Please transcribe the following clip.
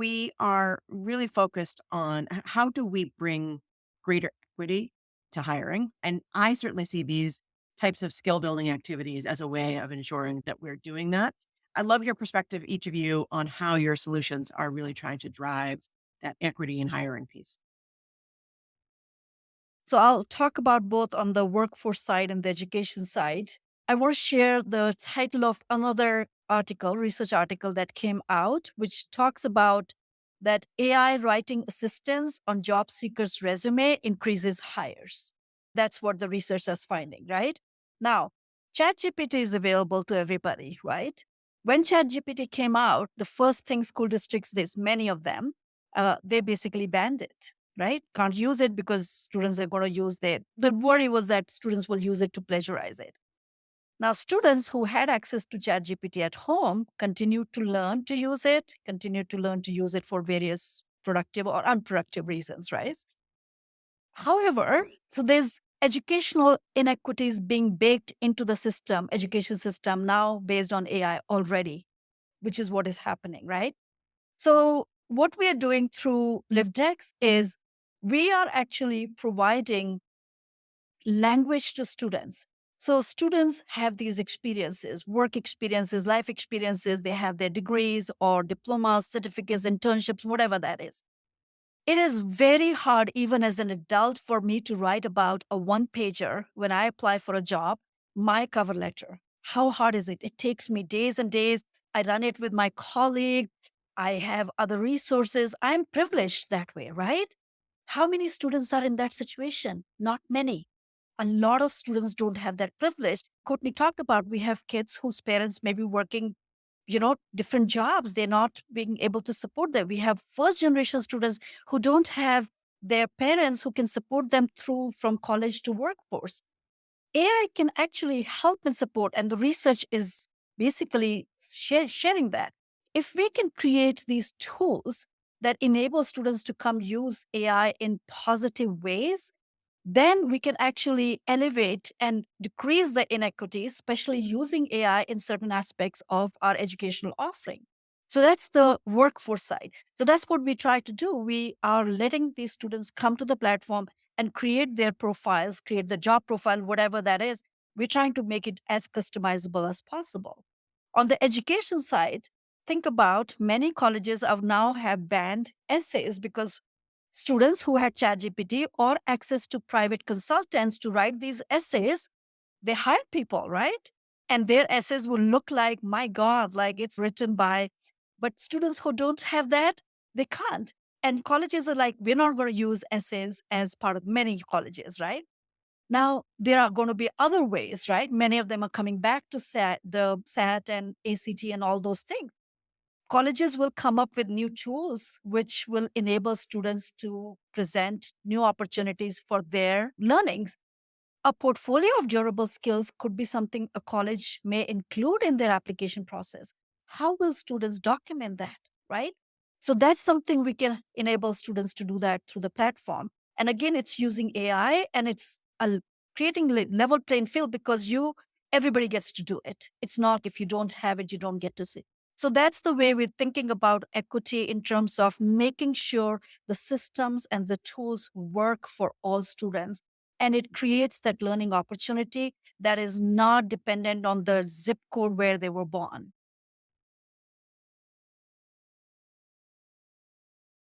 we are really focused on how do we bring greater equity to hiring. And I certainly see these types of skill building activities as a way of ensuring that we're doing that. I love your perspective, each of you, on how your solutions are really trying to drive that equity in hiring piece. So I'll talk about both on the workforce side and the education side. I want to share the title of another article, research article that came out, which talks about that AI writing assistance on job seekers' resume increases hires. That's what the research is finding, right? Now, ChatGPT is available to everybody, right? When ChatGPT came out, the first thing school districts, there's many of them, they basically banned it, right? Can't use it because students are going to use the worry was that students will use it to plagiarize it. Now, students who had access to ChatGPT at home continued to learn to use it, continued to learn to use it for various productive or unproductive reasons, right? However, so there's educational inequities being baked into the system, education system now based on AI already, which is what is happening, right? So, what we are doing through LivedX is we are actually providing language to students. So, students have these experiences, work experiences, life experiences. They have their degrees or diplomas, certificates, internships, whatever that is. It is very hard, even as an adult, for me to write about a one pager when I apply for a job, my cover letter. How hard is it? It takes me days and days. I run it with my colleague. I have other resources. I'm privileged that way, right? How many students are in that situation? Not many. A lot of students don't have that privilege. Courtney talked about we have kids whose parents may be working, different jobs. They're not being able to support them. We have first generation students who don't have their parents who can support them through from college to workforce. AI can actually help and support, and the research is basically sharing that. If we can create these tools that enable students to come use AI in positive ways, then we can actually elevate and decrease the inequities, especially using AI in certain aspects of our educational offering. So that's the workforce side. So that's what we try to do. We are letting these students come to the platform and create their profiles, create the job profile, whatever that is. We're trying to make it as customizable as possible. On the education side, think about many colleges have now have banned essays because students who had ChatGPT or access to private consultants to write these essays, they hired people, right? And their essays will look like, my God, like it's written by, but students who don't have that, they can't. And colleges are like, we're not going to use essays as part of many colleges, right? Now, there are going to be other ways, right? Many of them are coming back to SAT and ACT and all those things. Colleges will come up with new tools which will enable students to present new opportunities for their learnings. A portfolio of durable skills could be something a college may include in their application process. How will students document that, right? So that's something we can enable students to do that through the platform. And again, it's using AI and it's creating level playing field because everybody gets to do it. It's not if you don't have it, you don't get to see. So that's the way we're thinking about equity in terms of making sure the systems and the tools work for all students, and it creates that learning opportunity that is not dependent on the zip code where they were born.